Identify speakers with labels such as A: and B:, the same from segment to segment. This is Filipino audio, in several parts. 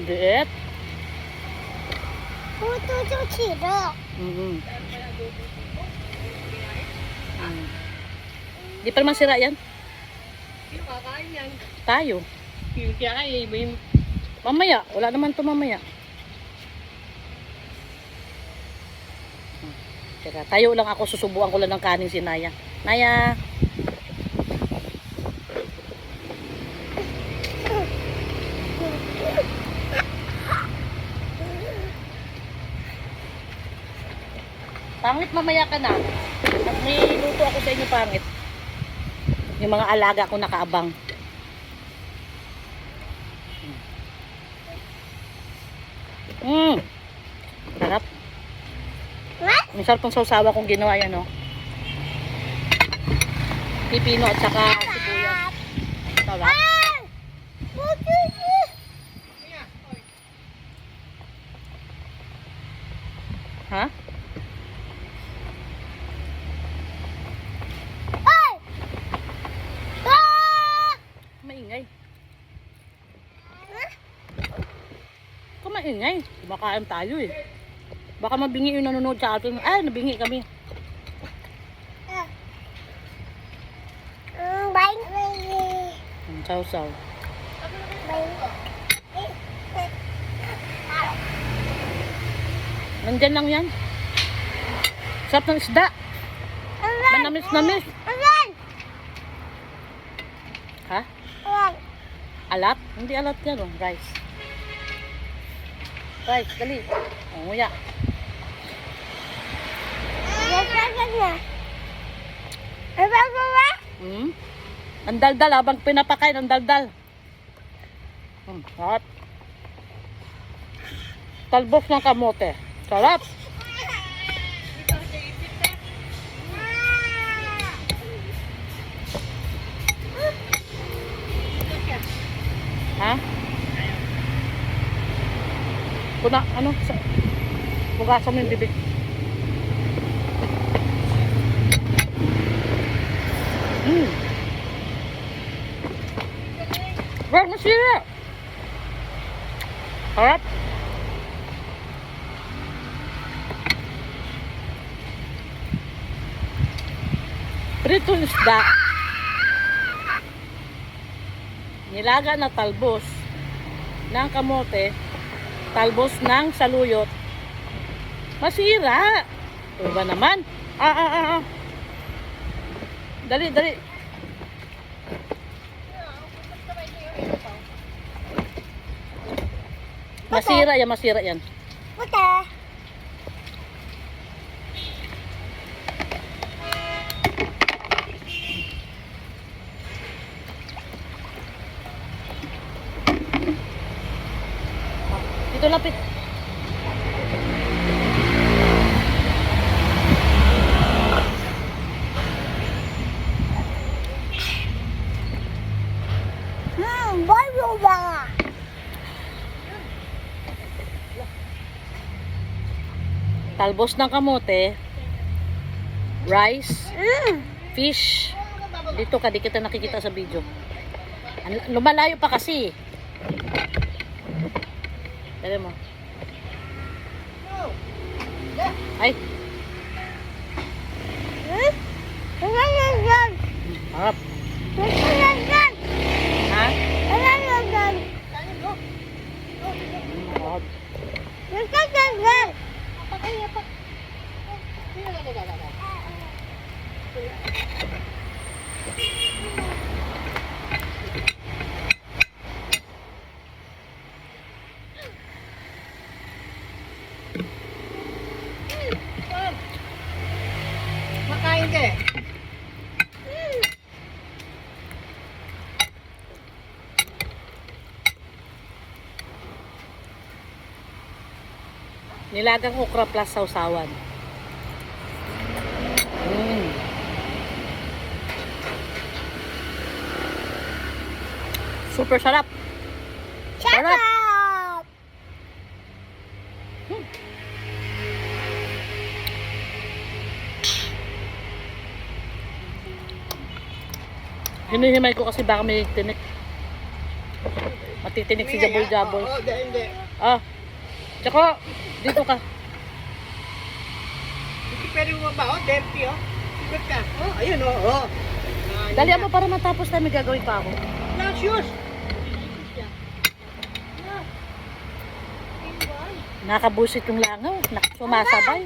A: Diet?
B: Puto chiro.
A: Di pa naman sira yan.
C: Sino kakain yan?
A: Tayo.
C: Kaya kaya iba yung...
A: Mamaya. Wala naman to mamaya. Teka, tayo lang ako. Susubuan ko lang ng kanin si Naya. Naya. Pangit mamaya ka na. May luto ako sa inyo pangit. Yung mga alaga ko nakaabang. Sarap. Ang sarap ng sausawa kong ginawa yan, no? Pipino at saka sibuyas. Sarap. Ha? Maingay. Maingay. Kumakain tayo eh. Baka mabingi yung nanonood sa atin. Ay, nabingi kami. Sausaw. Nandyan lang yan. Sarap ng isda. Manamis-namis. Ha? Alat? Hindi alat yan, oh. Rice. Rice, dali. Oh, nguya. Ang daldal, habang pinapakain, ang daldal. Sarap. Talbos ng kamote. Sarap. Ha? Kuna, ano? Bukasan mo yung bibig. Wag masira. Harap. Pritong isda. Nilaga na talbos ng kamote, talbos ng saluyot. Masira. Ito ba naman? Dali, dali. Masira yan, masira yan.
B: Puta.
A: Dito lapit.
B: Bayo ba?
A: Talbos ng kamote, rice, fish. Dito ka, di kita nakikita sa video. Lumalayo pa kasi. Dali mo. Ay. Harap. Ha?
C: Makain ka eh.
A: Nilagang okra plus sausawan. Super sarap. Sarap. Hinihimay ko kasi baka may tinik. nagtitinik si Jabol-Jabol.
C: Oo, hindi.
A: Ah. Tsaka, dito ka.
C: Hindi pwede mo ba? Oh, dirty oh. Ikot ka. Oh, ayun oh. Oh.
A: Dalian mo para matapos tayo, may gagawin pa ako.
C: Lang shoes.
A: Nakabusit yung langaw. Sumasabay.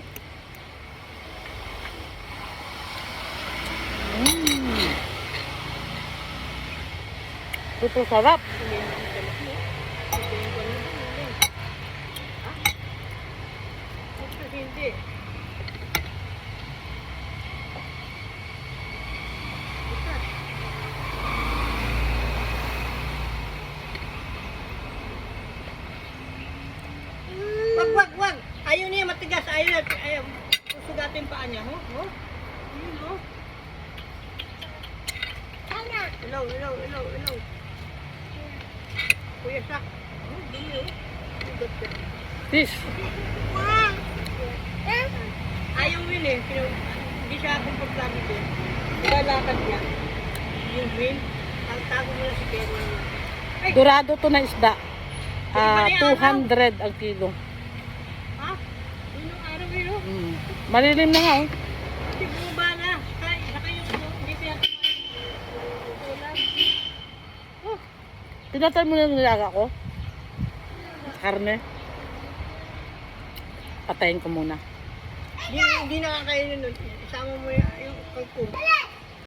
A: Ito sarap.
C: Hindi. Wag. Ayaw niya matigas. Ayaw. Susugatin paa niya. Oh. Ayun oh. Ilaw. Kuya Sak. Oh, dumi oh. Sugat ka.
A: Fish.
C: Ayaw yun eh. Hindi siya komportable din. Lalakad niya. Yung green. Tago mo na si Pero. Ay!
A: Dorado to na isda. 200 ang kilo.
C: Ha? Yun yung araw yun oh.
A: Malilim na nga oh.
C: Kasi bumaba na. Saka yung hindi siya kulang. Oh.
A: Tinatal mo na nilaga ko. Karne. Patayin ko muna.
C: Hindi nakakainin nun. Isama mo yung kangkong.